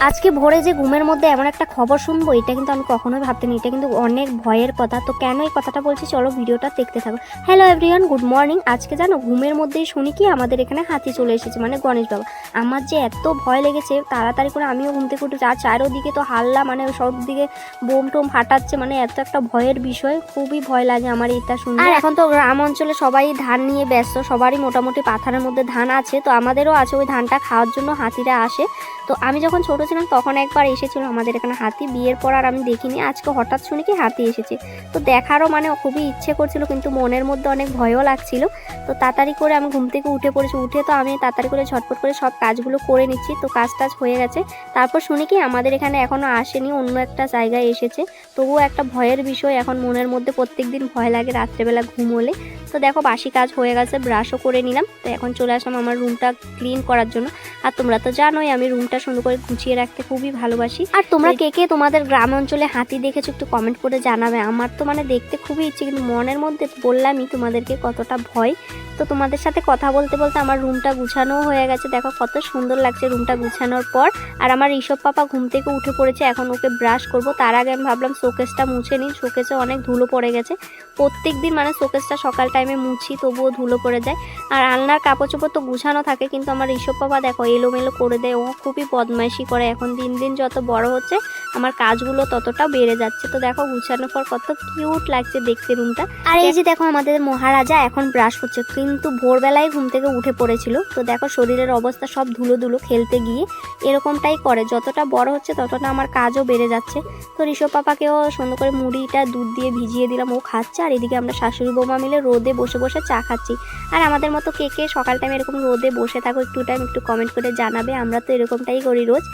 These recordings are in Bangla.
আজকে ভোরে যে ঘুমের মধ্যে এমন একটা খবর শুনবো, এটা কিন্তু আমি কখনোই ভাবতেনি। এটা কিন্তু অনেক ভয়ের কথা। তো কেন এই কথাটা বলছি, চলো ভিডিওটা দেখতে থাকো। Hello everyone, good morning. আজকে জানো ঘুমের মধ্যেই শুনি কি আমাদের এখানে হাতি চলে এসেছে, মানে গণেশ বাবা। আমার যে এত ভয় লেগেছে, তাড়াতাড়ি করে আমিও ঘুম থেকে উঠেছি। আর চারোদিকে তো হাল্লা, মানে সব দিকে বোম টোম ফাটাচ্ছে, মানে এত একটা ভয়ের বিষয়। খুবই ভয় লাগে আমার এটা শুনে। আর এখন তো গ্রাম অঞ্চলে সবাই ধান নিয়ে ব্যস্ত, সবারই মোটামুটি পাথারের মধ্যে ধান আছে। তো আমাদেরও আছে, ওই ধানটা খাওয়ার জন্য হাতিরা আসে। তো আমি যখন ছোট ছিলাম তখন একবার এসেছিল আমাদের এখানে হাতি। বিয়ের পর আর আমি দেখিনি, আজকে হঠাৎ শুনি কি হাতি এসেছে। তো দেখারও মানে খুবই ইচ্ছে করছিল, কিন্তু মনের মধ্যে অনেক ভয়ও লাগছিল। তো তাড়াতাড়ি করে আমি ঘুম থেকে উঠে পড়েছি। উঠে তো আমি তাড়াতাড়ি করে ঝটপট করে সব কাজগুলো করে নিচ্ছি। তো কাজ টাজ হয়ে গেছে। তারপর শুনি কি আমাদের এখানে এখনও আসেনি, অন্য একটা জায়গায় এসেছে। তবুও একটা ভয়ের বিষয় এখন মনের মধ্যে, প্রত্যেকদিন ভয় লাগে রাত্রেবেলা ঘুম হলে। তো দেখো বাসি কাজ হয়ে গেছে, ব্রাশও করে নিলাম। তো এখন চলে আসলাম আমার রুমটা ক্লিন করার জন্য। আর তোমরা তো জানোই আমি রুমটা সুন্দর করে গুছিয়ে রাখতে খুবই ভালোবাসি। আর তোমরা কে কে তোমাদের গ্রাম অঞ্চলে হাতি দেখেছো একটু কমেন্ট করে জানাবে। আমার তো মানে দেখতে খুবই ইচ্ছে, কিন্তু মনের মধ্যে বললামই তোমাদেরকে কতটা ভয়। তো তোমাদের সাথে কথা বলতে বলতে আমার রুমটা গুছানোও হয়ে গেছে। দেখো কত সুন্দর লাগছে রুমটা গুছানোর পর। আর আমার ঋষভ পাপা ঘুম থেকে উঠে পড়েছে, এখন ওকে ব্রাশ করব। তার আগে আমি ভাবলাম শোকেসটা মুছে নিই, শোকেসে অনেক ধুলো পড়ে গেছে। প্রত্যেক দিন মানে শোকেসটা সকাল টাইমে মুছি, তবুও ধুলো পড়ে যায়। আর আলনার কাপড় চোপড় তো গুছানো থাকে, কিন্তু আমার ঋষভ পাপা দেখো এলোমেলো করে দেয়। ও খুবই বদমাইশি করে। এখন দিন দিন যত বড় হচ্ছে আমার কাজগুলো ততটা বেড়ে যাচ্ছে। তো দেখো গুছানোর পর কত কিউট লাগছে দেখতে রুমটা। আর এই যে দেখো আমাদের মহারাজা এখন ব্রাশ করছে, কিন্তু ভোরবেলায় ঘুম থেকে উঠে পড়েছিল। তো দেখো শরীরের অবস্থা সব ধুলো ধুলো, খেলতে গিয়ে এরকমটাই করে। যতটা বড় হচ্ছে ততটা আমার কাজও বেড়ে যাচ্ছে। তো ঋষভ পাপাকেও সুন্দর করে মুড়িটা দুধ দিয়ে ভিজিয়ে দিলাম, ও খাচ্ছে। আর এদিকে আমরা শাশুড়ি বৌমা মিলে রোদে বসে বসে চা খাচ্ছি। আর আমাদের মতো কে কে সকাল টাইমে এরকম রোদে বসে থাকো একটু টাইম, একটু কমেন্ট করে জানাবে। আমরা তো এরকমটাই করি রোজ।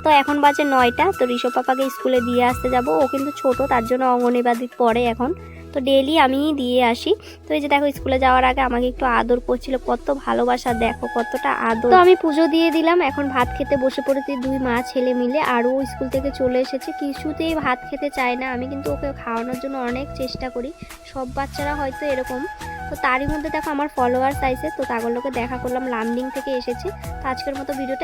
তো এখন বাজে 9টা। তো ঋষভ পাপাকে স্কুলে দিয়ে আসতে যাব। ও কিন্তু ছোট, তার জন্য অঙ্গনবাড়ি পড়ে এখন। তো ডেইলি আমিই দিয়ে আসি। তো এই যে দেখো স্কুলে যাওয়ার আগে আমাকে একটু আদর করছিল, কত ভালোবাসা, দেখো কতটা আদর। তো আমি পুজো দিয়ে দিলাম, এখন ভাত খেতে বসে পড়েছি দুই মা ছেলে মিলে। আর ও স্কুল থেকে চলে এসেছে, কিছুতেই ভাত খেতে চায় না। আমি কিন্তু ওকে খাওয়ানোর জন্য অনেক চেষ্টা করি, সব বাচ্চারা হয়তো এরকম। তো তারই মধ্যে দেখো আমার ফলোয়ার্স আইছে, তো তাগুলোকে দেখা করলাম, লামডিং থেকে এসেছে। তো আজকের মতো ভিডিওটা